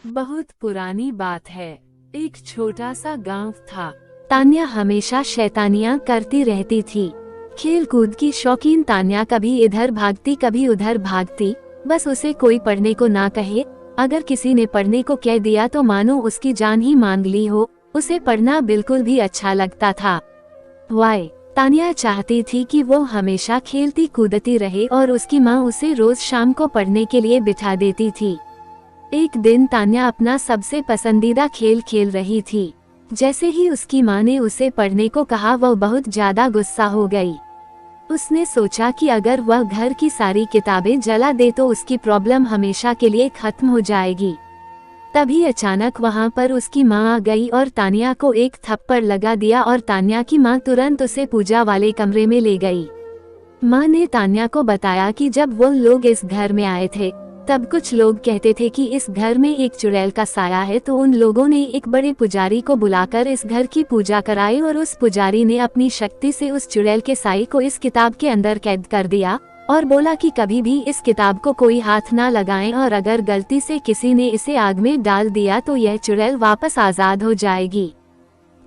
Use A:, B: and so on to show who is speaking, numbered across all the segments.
A: बहुत पुरानी बात है। एक छोटा सा गांव था। तान्या हमेशा शैतानियां करती रहती थी। खेल कूद की शौकीन तान्या कभी इधर भागती कभी उधर भागती। बस उसे कोई पढ़ने को ना कहे, अगर किसी ने पढ़ने को कह दिया तो मानो उसकी जान ही मांग ली हो। उसे पढ़ना बिल्कुल भी अच्छा लगता था। वाई तान्या चाहती थी कि वो हमेशा खेलती कूदती रहे और उसकी माँ उसे रोज शाम को पढ़ने के लिए बिठा देती थी। एक दिन तान्या अपना सबसे पसंदीदा खेल खेल रही थी। जैसे ही उसकी माँ ने उसे पढ़ने को कहा वह बहुत ज्यादा गुस्सा हो गई। उसने सोचा कि अगर वह घर की सारी किताबें जला दे तो उसकी प्रॉब्लम हमेशा के लिए खत्म हो जाएगी। तभी अचानक वहां पर उसकी माँ आ गई और तान्या को एक थप्पड़ लगा दिया और तान्या की माँ तुरंत उसे पूजा वाले कमरे में ले गई। माँ ने तान्या को बताया कि जब वो लोग इस घर में आए थे तब कुछ लोग कहते थे कि इस घर में एक चुड़ैल का साया है, तो उन लोगों ने एक बड़े पुजारी को बुलाकर इस घर की पूजा कराई और उस पुजारी ने अपनी शक्ति से उस चुड़ैल के साये को इस किताब के अंदर कैद कर दिया और बोला कि कभी भी इस किताब को कोई हाथ ना लगाएं और अगर गलती से किसी ने इसे आग में डाल दिया तो यह चुड़ैल वापस आजाद हो जाएगी।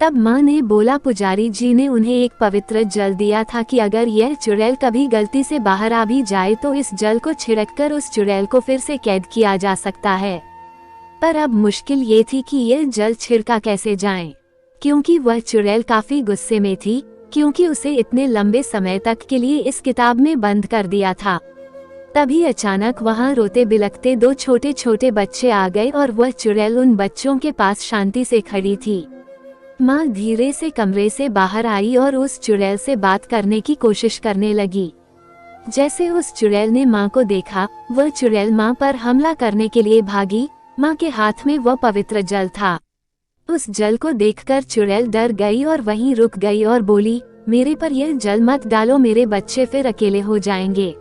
A: तब माँ ने बोला पुजारी जी ने उन्हें एक पवित्र जल दिया था कि अगर यह चुड़ैल कभी गलती से बाहर आ भी जाए तो इस जल को छिड़ककर उस चुड़ैल को फिर से कैद किया जा सकता है। पर अब मुश्किल ये थी कि यह जल छिड़का कैसे जाए, क्योंकि वह चुड़ैल काफी गुस्से में थी, क्योंकि उसे इतने लंबे समय तक के लिए इस किताब में बंद कर दिया था। तभी अचानक वहां रोते बिलखते दो छोटे छोटे बच्चे आ गए और वह चुड़ैल उन बच्चों के पास शांति से खड़ी थी। माँ धीरे से कमरे से बाहर आई और उस चुड़ैल से बात करने की कोशिश करने लगी। जैसे उस चुड़ैल ने माँ को देखा, वह चुड़ैल माँ पर हमला करने के लिए भागी। माँ के हाथ में वह पवित्र जल था। उस जल को देखकर चुड़ैल डर गई और वहीं रुक गई और बोली, मेरे पर यह जल मत डालो, मेरे बच्चे फिर अकेले हो जाएंगे।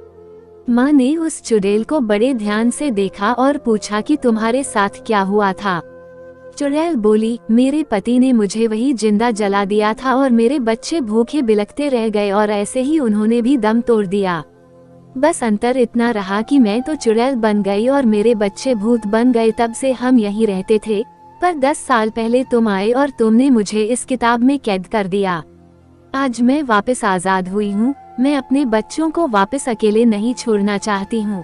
A: माँ ने उस चुड़ैल को बड़े ध्यान से देखा और पूछा कि तुम्हारे साथ क्या हुआ था। चुड़ैल बोली, मेरे पति ने मुझे वही जिंदा जला दिया था और मेरे बच्चे भूखे बिलखते रह गए और ऐसे ही उन्होंने भी दम तोड़ दिया। बस अंतर इतना रहा कि मैं तो चुड़ैल बन गई और मेरे बच्चे भूत बन गए। तब से हम यहीं रहते थे, पर 10 साल पहले तुम आए और तुमने मुझे इस किताब में कैद कर दिया। आज मैं वापस आजाद हुई हूँ। मैं अपने बच्चों को वापस अकेले नहीं छोड़ना चाहती हूँ।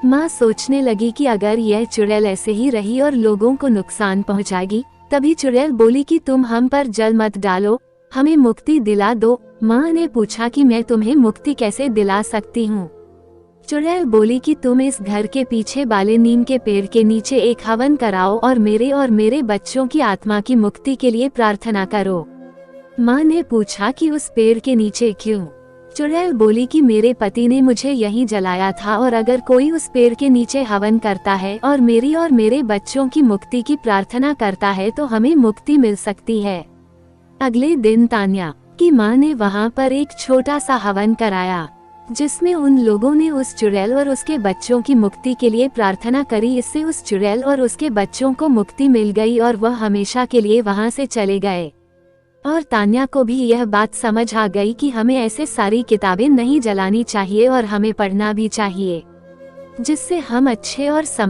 A: माँ सोचने लगी कि अगर यह चुड़ैल ऐसे ही रही और लोगों को नुकसान पहुँचाएगी। तभी चुड़ैल बोली कि तुम हम पर जल मत डालो, हमें मुक्ति दिला दो। माँ ने पूछा कि मैं तुम्हें मुक्ति कैसे दिला सकती हूँ। चुड़ैल बोली कि तुम इस घर के पीछे वाले नीम के पेड़ के नीचे एक हवन कराओ और मेरे बच्चों की आत्मा की मुक्ति के लिए प्रार्थना करो। माँ ने पूछा कि उस पेड़ के नीचे क्यों? चुड़ैल बोली कि मेरे पति ने मुझे यहीं जलाया था और अगर कोई उस पेड़ के नीचे हवन करता है और मेरे बच्चों की मुक्ति की प्रार्थना करता है तो हमें मुक्ति मिल सकती है। अगले दिन तान्या की माँ ने वहाँ पर एक छोटा सा हवन कराया, जिसमें उन लोगों ने उस चुड़ैल और उसके बच्चों की मुक्ति के लिए प्रार्थना करी। इससे उस चुड़ैल और उसके बच्चों को मुक्ति मिल गई और वह हमेशा के लिए वहाँ से चले गए। और तान्या को भी यह बात समझ आ गई कि हमें ऐसे सारी किताबें नहीं जलानी चाहिए और हमें पढ़ना भी चाहिए, जिससे हम अच्छे और समझ